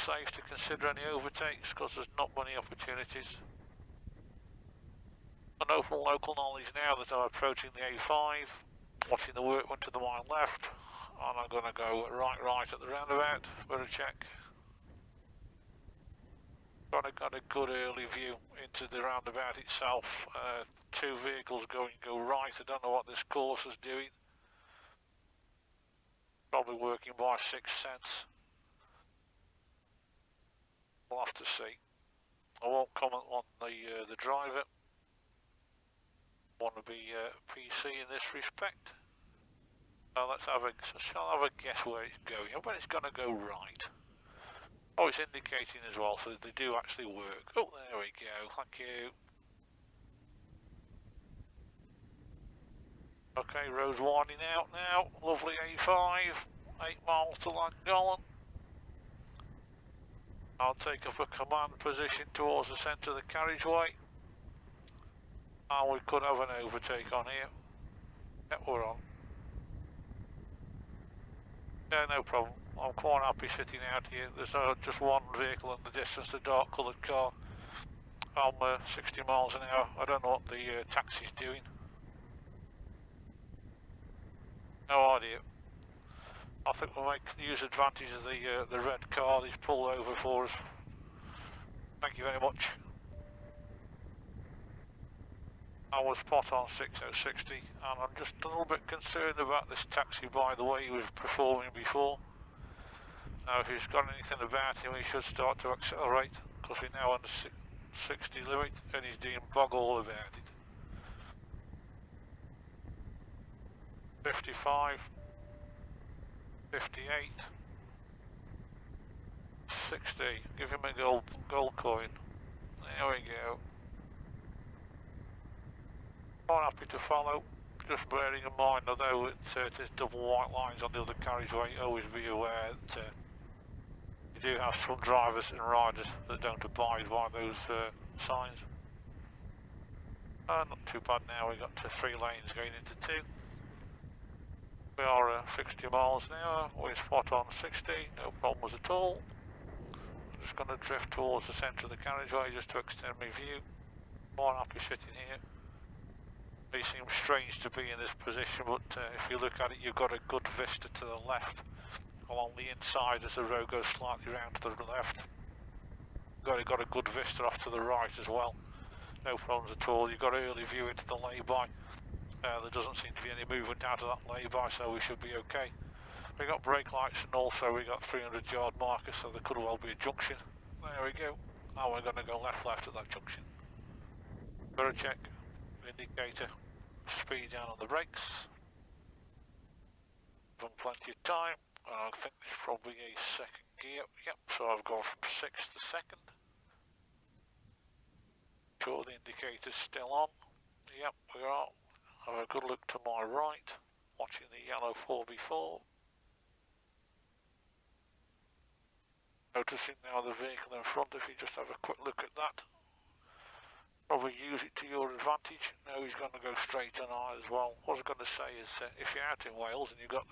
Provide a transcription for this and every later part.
safe to consider any overtakes because there's not many opportunities. I know from local knowledge now that I'm approaching the A5, watching the workman to my left, and I'm going to go right at the roundabout for a check. Got a good early view into the roundabout itself. Two vehicles go right. I don't know what this course is doing. Probably working by sixth sense. We'll have to see. I won't comment on the driver. Want to be PC in this respect. So shall I have a guess where it's going? I bet it's going to go right. Oh, it's indicating as well, so they do actually work. Oh, there we go. Thank you. Okay, road's winding out now. Lovely A5. 8 miles to Llangollen. I'll take up a command position towards the centre of the carriageway. And we could have an overtake on here. Yep, we're on. Yeah, no problem. I'm quite happy sitting out here. There's just one vehicle in the distance, a dark coloured car. I'm 60 miles an hour. I don't know what the taxi's doing. No idea. I think we'll use advantage of the red car that's pulled over for us. Thank you very much. I was spot on 6060, and I'm just a little bit concerned about this taxi by the way he was performing before. Now if he's got anything about him, he should start to accelerate, because we're now under 60 limit and he's doing bog all about it. 55, 58, 60, give him a gold coin. There we go. Quite happy to follow, just bearing in mind although there's double white lines on the other carriageway, always be aware that you do have some drivers and riders that don't abide by those signs. Not too bad now, we've got 3 lanes going into 2. We are 60 miles an hour, we're spot on 60, no problems at all. Just going to drift towards the centre of the carriageway just to extend my view. Quite happy sitting here. It seems strange to be in this position, but if you look at it, you've got a good vista to the left along the inside as the road goes slightly round to the left. You've got a good vista off to the right as well. No problems at all. You've got an early view into the lay-by. There doesn't seem to be any movement out of that lay-by, so we should be okay. We've got brake lights and also we've got 300-yard markers, so there could well be a junction. There we go. Now we're going to go left at that junction. Better check. Indicator, speed down on the brakes. Given plenty of time, and I think it's probably a second gear. Yep, so I've gone from 6th to 2nd. Sure the indicator's still on. Yep, we are. Have a good look to my right, watching the yellow 4x4. Noticing now the vehicle in front, if you just have a quick look at that. Probably use it to your advantage. No, he's going to go straight on I as well. What I was going to say is, if you're out in Wales and you've got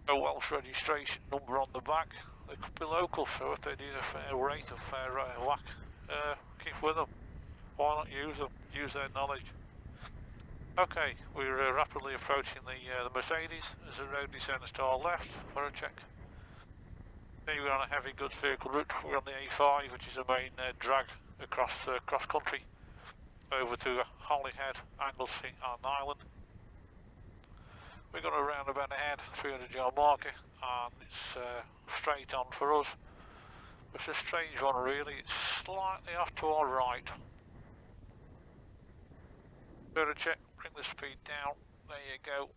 a Welsh registration number on the back, they could be local, so if they need a fair rate, a fair whack, keep with them. Why not use them? Use their knowledge. Okay, we're rapidly approaching the Mercedes. As the road descends to our left for a check. We're on a heavy goods vehicle route. We're on the A5, which is a main drag across cross country over to Holyhead, Anglesey and Island. We've got a roundabout ahead, 300-yard marker, and it's straight on for us. It's a strange one really, it's slightly off to our right. Better check, bring the speed down, there you go.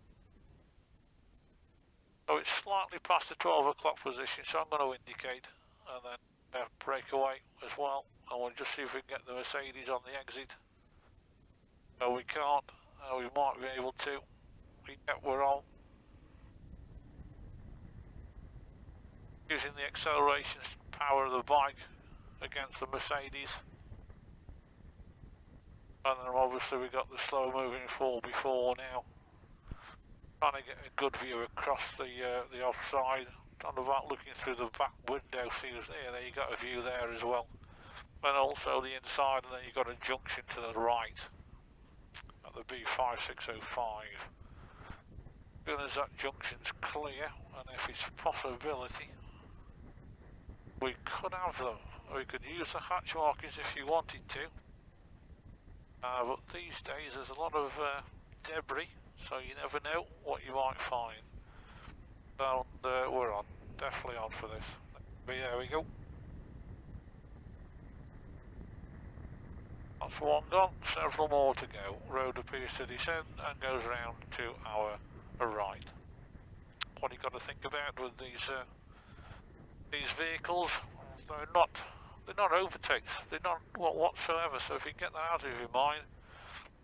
So it's slightly past the 12 o'clock position, so I'm going to indicate and then break away as well. And we'll just see if we can get the Mercedes on the exit. No, we can't. We might be able to. We're on. Using the acceleration power of the bike against the Mercedes. And then obviously we've got the slow moving 4x4 now. Trying to get a good view across the offside on the back, looking through the back window, see there you got a view there as well. And also the inside, and then you've got a junction to the right at the B5605. As soon as that junction's clear, and if it's a possibility, we could have them. We could use the hatch markings if you wanted to. But these days there's a lot of debris, so you never know what you might find. And we're on, definitely on for this. But there we go. That's one gone, several more to go. Road appears to descend and goes round to our right. What you got to think about with these vehicles? They're not overtakes. They're not whatsoever. So if you get that out of your mind,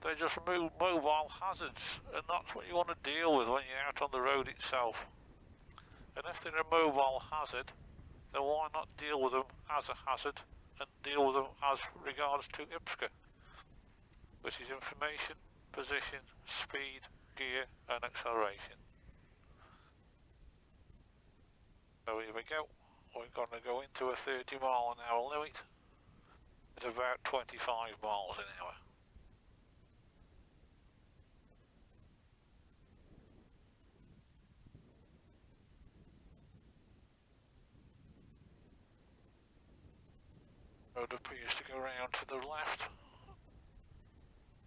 they're just mobile hazards, and that's what you want to deal with when you're out on the road itself. And if they're a mobile hazard, then why not deal with them as a hazard and deal with them as regards to IPSC, which is information, position, speed, gear and acceleration. So here we go. We're going to go into a 30-mile-an-hour limit at about 25 miles an hour. Road appears to go round to the left,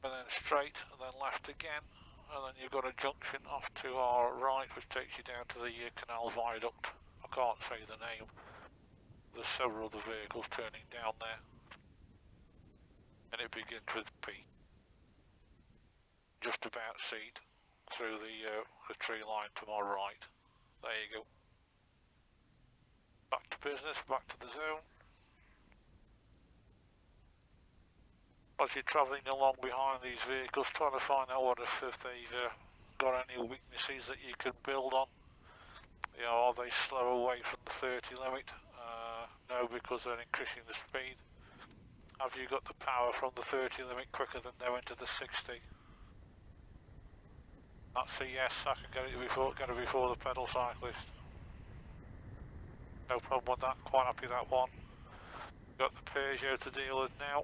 and then straight, and then left again, and then you've got a junction off to our right which takes you down to the canal viaduct. I can't say the name. There's several other vehicles turning down there, and it begins with P. Just about see it through the tree line to my right. There you go. Back to business, back to the zone. As you're travelling along behind these vehicles, trying to find out if they've got any weaknesses that you can build on. You know, are they slow away from the 30 limit? No, because they're increasing the speed. Have you got the power from the 30 limit quicker than now into the 60? That's a yes, I can get it before the pedal cyclist. No problem with that, quite happy with that one. Got the Peugeot to deal with now,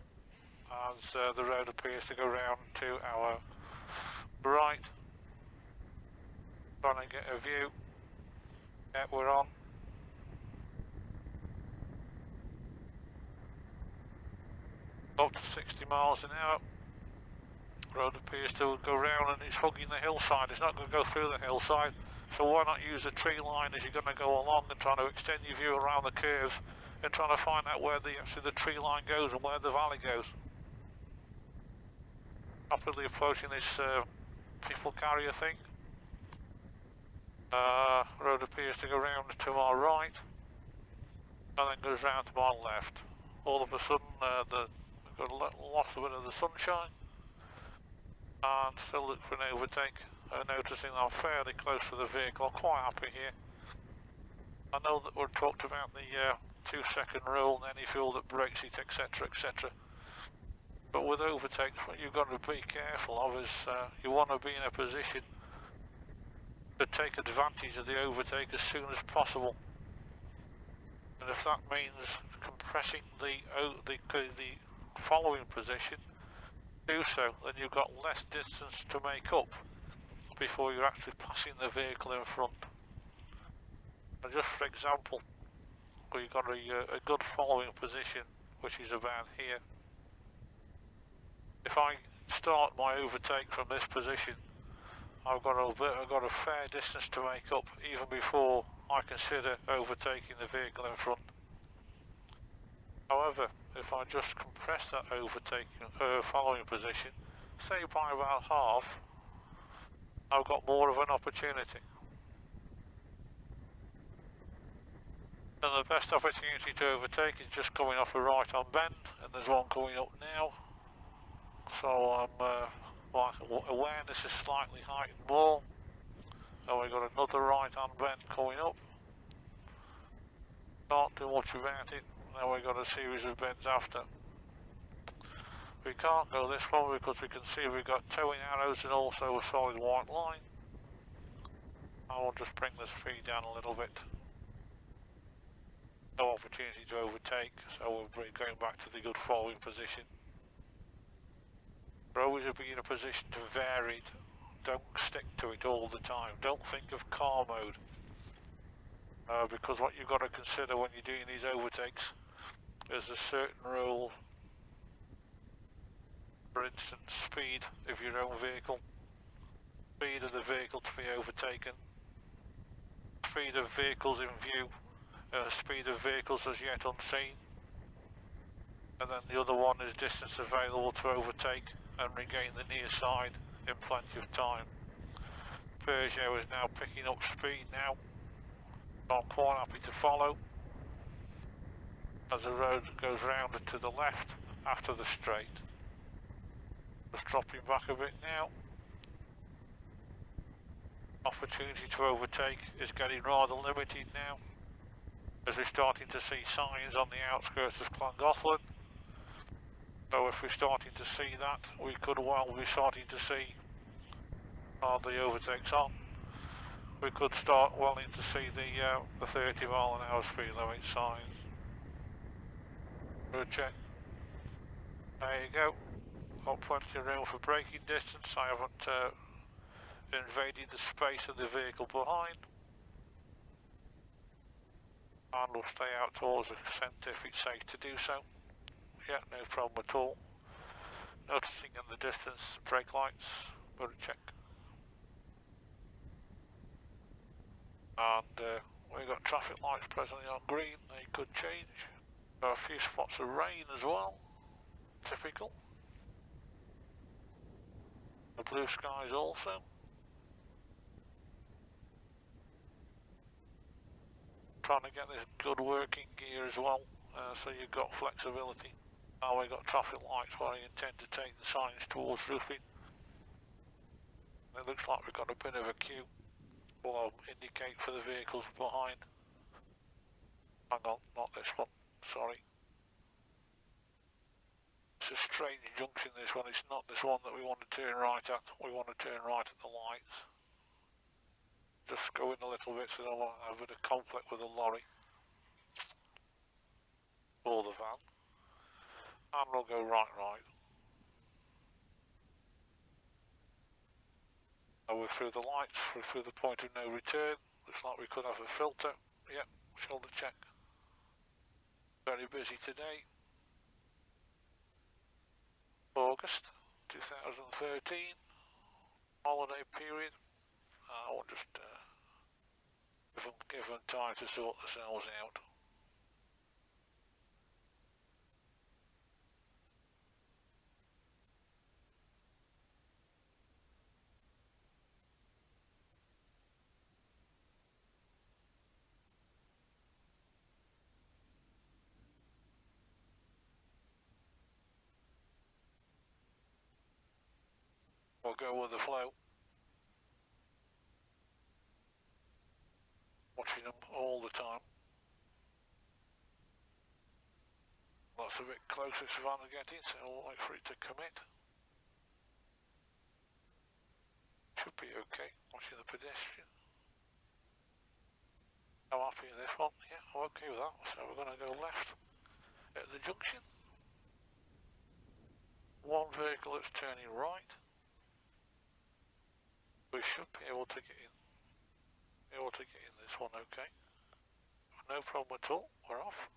as the road appears to go round to our right. Trying to get a view. Yeah, we're on. Up to 60 miles an hour. Road appears to go round and it's hugging the hillside. It's not going to go through the hillside, so why not use a tree line as you're going to go along and trying to extend your view around the curves and trying to find out where actually the tree line goes and where the valley goes. Rapidly approaching this people carrier thing. Road appears to go round to our right and then goes round to our left. All of a sudden we've got lost a bit of the sunshine and still look for an overtake. Noticing I'm fairly close to the vehicle. I'm quite happy here. I know that we've talked about the 2-second rule and any fuel that breaks it, etc, etc. But with overtakes, what you've got to be careful of is you want to be in a position to take advantage of the overtake as soon as possible. And if that means compressing the following position, do so, then you've got less distance to make up before you're actually passing the vehicle in front. And just for example, we've got a good following position, which is about here. If I start my overtake from this position, I've got a fair distance to make up even before I consider overtaking the vehicle in front. However, if I just compress that overtaking following position, say by about half, I've got more of an opportunity. And the best opportunity to overtake is just coming off a right on bend, and there's one coming up now. So my awareness is slightly heightened more. So we've got another right on bend coming up. Can't do much about it. Now we've got a series of bends after. We can't go this one because we can see we've got towing arrows and also a solid white line. I will just bring the speed down a little bit. opportunity to overtake, so we're going back to the good following position. We're always be in a position to vary it. Don't stick to it all the time. Don't think of car mode. Because what you've got to consider when you're doing these overtakes is a certain rule. For instance, speed of your own vehicle, speed of the vehicle to be overtaken, speed of vehicles in view, speed of vehicles as yet unseen, and then the other one is distance available to overtake and regain the near side in plenty of time. Peugeot is now picking up speed now. I'm quite happy to follow as the road goes round to the left after the straight. Just dropping back a bit now. Opportunity to overtake is getting rather limited now, as we're starting to see signs on the outskirts of Llangollen. So if we're starting to see that, we could well be starting to see the overtakes on. We could start wanting to see the 30 mile an hour speed limit signs. Good check. There you go. Got plenty of room for braking distance. I haven't invaded the space of the vehicle behind. And we'll stay out towards the centre if it's safe to do so. Yeah, no problem at all. Noticing in the distance brake lights. Good check. And we've got traffic lights presently on green. They could change. There are a few spots of rain as well. Typical. The blue skies also. Trying to get this good working gear as well, so you've got flexibility. Now we've got traffic lights where I intend to take the signs towards roofing. It looks like we've got a bit of a queue. Well, I'll indicate for the vehicles behind. Hang on, not this one, sorry. It's a strange junction, this one. It's not this one that we want to turn right at. We want to turn right at the lights. Just go in a little bit so I don't have a bit of conflict with the lorry or the van. And we'll go right. Now we're through the lights, we're through the point of no return. Looks like we could have a filter. Yep, shoulder check. Very busy today. August 2013. Holiday period. I'll just give them time to sort themselves out. We'll go with the flow. Watching them all the time. That's a bit closer to van to get in, so I'll wait for it to commit. Should be okay, watching the pedestrian. I'm happy with this one, yeah, I'm okay with that. So we're going to go left at the junction. One vehicle that's turning right. We should be able to get in. This one okay. No problem at all, we're off.